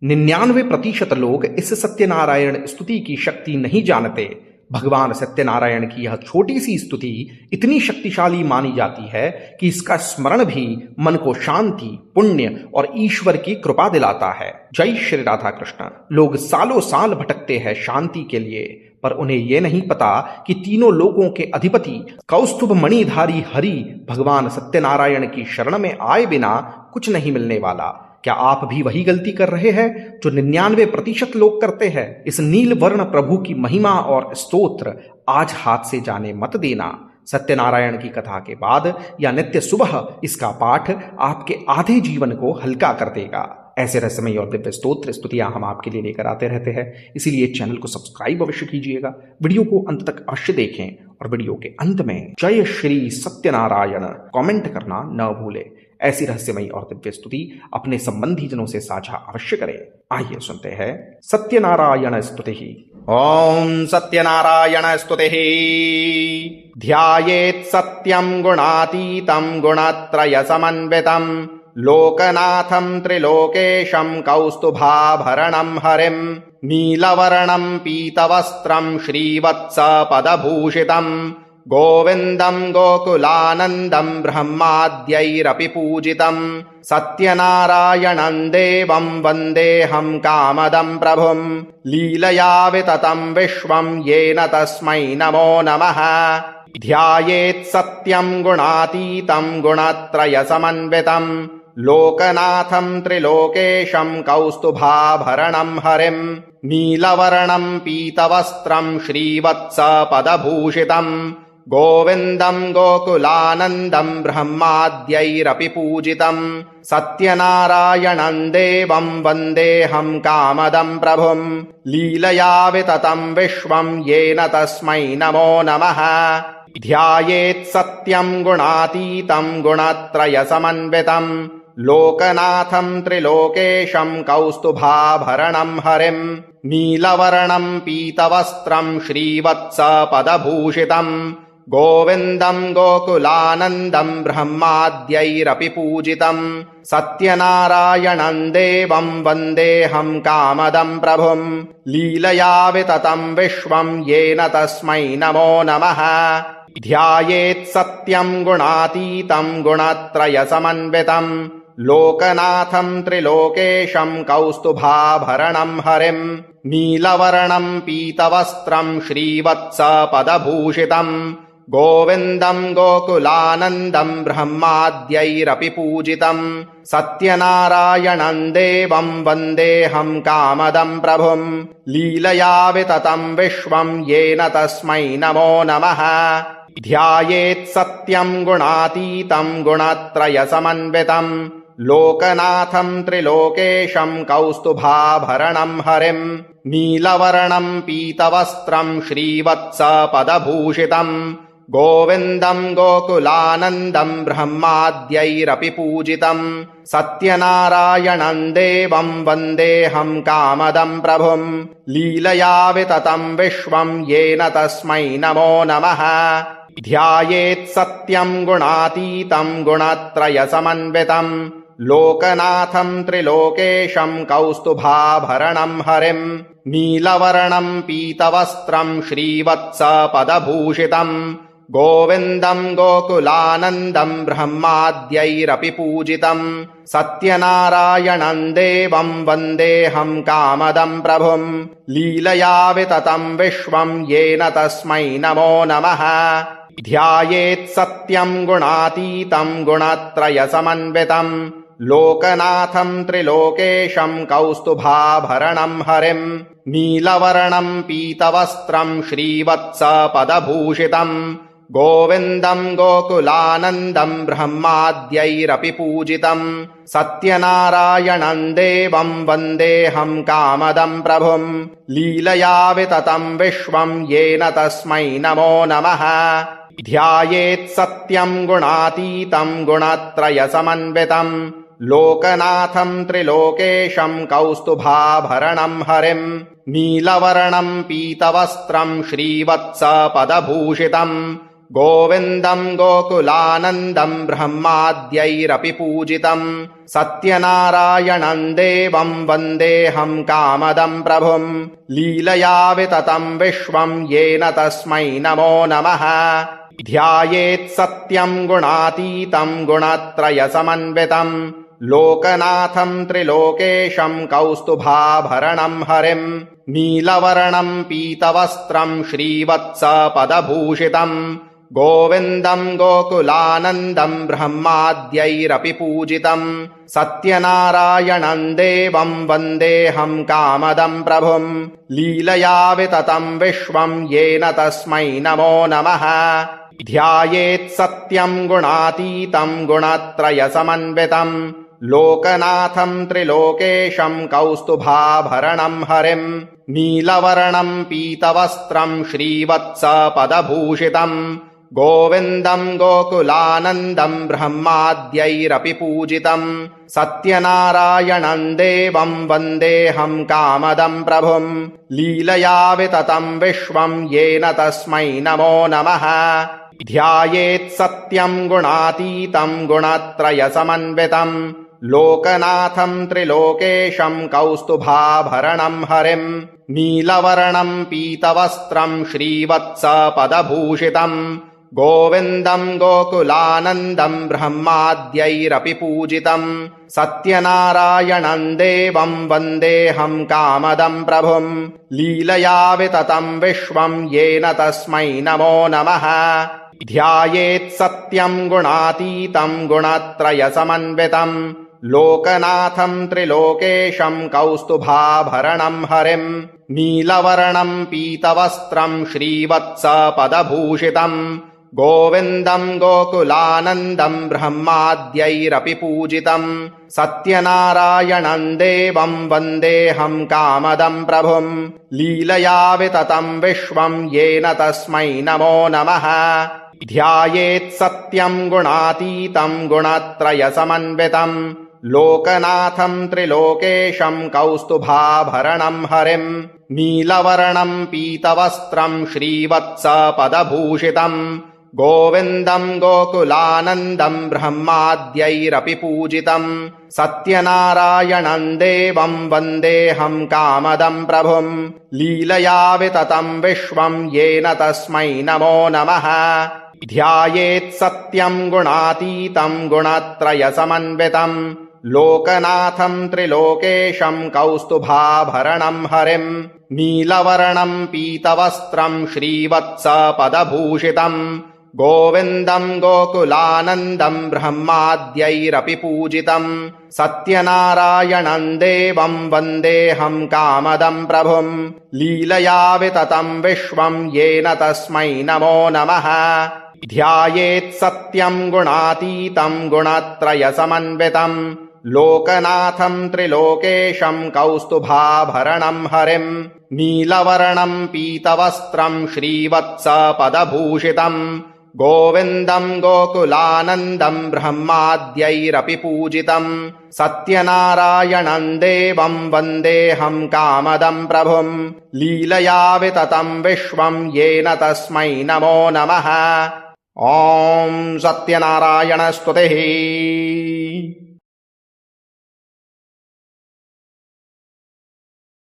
99% लोग इस सत्यनारायण स्तुति की शक्ति नहीं जानते। भगवान सत्यनारायण की यह छोटी सी स्तुति इतनी शक्तिशाली मानी जाती है कि इसका स्मरण भी मन को शांति, पुण्य और ईश्वर की कृपा दिलाता है। जय श्री राधा कृष्ण। लोग सालों साल भटकते हैं शांति के लिए, पर उन्हें यह नहीं पता कि तीनों लोकों के अधिपति कौस्तुभ मणिधारी हरि भगवान सत्यनारायण की शरण में आए बिना कुछ नहीं मिलने वाला। क्या आप भी वही गलती कर रहे हैं जो 99% लोग करते हैं? इस नील वर्ण प्रभु की महिमा और स्तोत्र आज हाथ से जाने मत देना। सत्यनारायण की कथा के बाद या नित्य सुबह इसका पाठ आपके आधे जीवन को हल्का कर देगा। ऐसे रहस्यमय और दिव्य स्तोत्र स्तुतियां हम आपके लिए लेकर आते रहते हैं, इसीलिए चैनल को सब्सक्राइब अवश्य कीजिएगा। वीडियो को अंत तक अवश्य देखें और वीडियो के अंत में जय श्री सत्यनारायण कमेंट करना न भूलें। ऐसी रहस्यमयी और दिव्य स्तुति अपने संबंधी जनों से साझा अवश्य करें। आइए सुनते हैं सत्यनारायण स्तुति। ओम सत्यनारायण स्तुति। ध्यायेत् सत्यं गुणातीतं गुणत्रय समन्वितं लोकनाथं त्रिलोकेशं कौस्तुभाभरणं हरिं नीलवर्णं पीतवस्त्रं श्रीवत्स पदभूषितं गोविन्दं गोकुलानन्दं ब्रह्माद्यैरपि पूजितं सत्यनारायणं देवं वन्देऽहं कामदं प्रभुं लीलया विततं विश्वं येन तस्मै नमो नमः। ध्यायेत् सत्यं गुणातीतं गुणत्रयसमन्वितं लोकनाथं त्रिलोकेशं कौस्तुभाभरणं हरिं नीलवर्णं पीतवस्त्रं श्रीवत्स पदभूषितं गोविन्दं गोकुलानन्दं ब्रह्माद्यैरपि पूजितं सत्यनारायणं देवं वन्देऽहं कामदं प्रभुं लीलया विततं विश्वं येन तस्मै नमो नमः। ध्यायेत् सत्यं गुणातीतं गुणत्रयसमन्वितं लोकनाथं त्रिलोकेशं कौस्तुभाभरणं हरिं नीलवर्णं पीतवस्त्रं श्रीवत्स पदभूषितं गोविन्दं गोकुलानन्दं ब्रह्माद्यैरपि पूजितं सत्यनारायणं देवं वन्देऽहं कामदं प्रभुं लीलया विततं विश्वं येन तस्मै नमो नमः। ध्यायेत् सत्यं गुणातीतं गुणत्रयसमन्वितं लोकनाथं त्रिलोकेशं कौस्तुभाभरणं हरिं नीलवर्णं पीतवस्त्रं श्रीवत्स पदभूषितं गोविन्दं गोकुलानन्दं ब्रह्माद्यैरपि पूजितं सत्यनारायणं देवं वन्देऽहं कामदं प्रभुं लीलया विततं विश्वं येन तस्मै नमो नमः। ध्यायेत् सत्यं गुणातीतं गुणत्रयसमन्वितं लोकनाथं त्रिलोकेशं कौस्तुभाभरणं हरिं नीलवर्णं पीतवस्त्रं श्रीवत्स पदभूषितं गोविन्दं गोकुलानन्दं ब्रह्माद्यैरपि पूजितं सत्यनारायणं देवं वन्देऽहं कामदं प्रभुं लीलया विततं विश्वं येन तस्मै नमो नमः। ध्यायेत् सत्यं गुणातीतं गुणत्रयसमन्वितं लोकनाथं त्रिलोकेशं कौस्तुभाभरणं हरिं नीलवर्णं पीतवस्त्रं श्रीवत्स पदभूषितं गोविन्दं गोकुलानन्दं ब्रह्माद्यैरपि पूजितं सत्यनारायणं देवं वन्देऽहं कामदं प्रभुं लीलया विततं विश्वं येन तस्मै नमो नमः। ध्यायेत् सत्यं गुणातीतं गुणत्रयसमन्वितं लोकनाथं त्रिलोकेशं कौस्तुभाभरणं हरिं नीलवर्णं पीतवस्त्रं श्रीवत्स पदभूषितं गोविन्दं गोकुलानन्दं ब्रह्माद्यैरपि पूजितं सत्यनारायणं देवं वन्देऽहं कामदं प्रभुं लीलया विततं विश्वं येन तस्मै नमो नमः। ध्यायेत् सत्यं गुणातीतं गुणत्रयसमन्वितं लोकनाथं त्रिलोकेशं कौस्तुभाभरणं हरिं नीलवर्णं पीतवस्त्रं श्रीवत्स पदभूषितं गोविन्दं गोकुलानन्दं ब्रह्माद्यैरपि पूजितं सत्यनारायणं देवं वन्देऽहं कामदं प्रभुं लीलया विततं विश्वं येन तस्मै नमो नमः। ध्यायेत् सत्यं गुणातीतं गुणत्रयसमन्वितं लोकनाथं त्रिलोकेशं कौस्तुभाभरणं हरिं नीलवर्णं पीतवस्त्रं श्रीवत्सपदभूषितं गोविन्दं गोकुलानन्दं ब्रह्माद्यैरपि पूजितं सत्यनारायणं देवं वन्देऽहं कामदं प्रभुं लीलया विततं विश्वं येन तस्मै नमो नमः। ध्यायेत् सत्यं गुणातीतं गुणत्रयसमन्वितं लोकनाथं त्रिलोकेशं कौस्तुभाभरणं हरिं नीलवर्णं पीतवस्त्रं श्रीवत्सपदभूषितं गोविन्दं गोकुलानन्दं ब्रह्माद्यैरपि पूजितं सत्यनारायणं देवं वन्देऽहं कामदं प्रभुं लीलया विततं विश्वं येन तस्मै नमो नमः। ध्यायेत् सत्यं गुणातीतं गुणत्रयसमन्वितं लोकनाथं त्रिलोकेशं कौस्तुभाभरणं हरिं नीलवर्णं पीतवस्त्रं श्रीवत्सपदभूषितं गोविन्दं गोकुलानन्दं ब्रह्माद्यैरपि पूजितं सत्यनारायणं देवं वन्देऽहं कामदं प्रभुं लीलया विततं विश्वं येन तस्मै नमो नमः। ध्यायेत् सत्यं गुणातीतं गुणत्रयसमन्वितं लोकनाथं त्रिलोकेशं कौस्तुभाभरणं हरिं नीलवर्णं पीतवस्त्रं श्रीवत्सपदभूषितं गोविन्दं गोकुलानन्दं ब्रह्माद्यैरपि पूजितं सत्यनारायणं देवं वन्देऽहं कामदं प्रभुं लीलया विततं विश्वं येन तस्मै नमो नमः। ध्यायेत् सत्यं गुणातीतं गुणत्रयसमन्वितं लोकनाथं त्रिलोकेशं कौस्तुभाभरणं हरिं नीलवर्णं पीतवस्त्रं श्रीवत्सपदभूषितं गोविन्दं गोकुलानन्दं ब्रह्माद्यैरपि पूजितं सत्यनारायणं देवं वन्देऽहं कामदं प्रभुं लीलया विततं विश्वं येन तस्मै नमो नमः। ध्यायेत् सत्यं गुणातीतं गुणत्रयसमन्वितं लोकनाथं त्रिलोकेशं कौस्तुभाभरणं हरिं नीलवर्णं पीतवस्त्रं श्रीवत्सपदभूषितं गोविन्दं गोकुलानन्दं ब्रह्माद्यैरपि पूजितं सत्यनारायणं देवं वन्देऽहं कामदं प्रभुं लीलया विततं विश्वं येन तस्मै नमो नमः। ध्यायेत् सत्यं गुणातीतं गुणत्रयसमन्वितं लोकनाथं त्रिलोकेशं कौस्तुभाभरणं हरिं नीलवर्णं पीतवस्त्रं श्रीवत्सपदभूषितं गोविन्दं गोकुलानन्दं ब्रह्माद्यैरपि पूजितं सत्यनारायणं देवं वन्देऽहं कामदं प्रभुं लीलया विततं विश्वं येन तस्मै नमो नमः। ॐ सत्यनारायणस्तुतिः।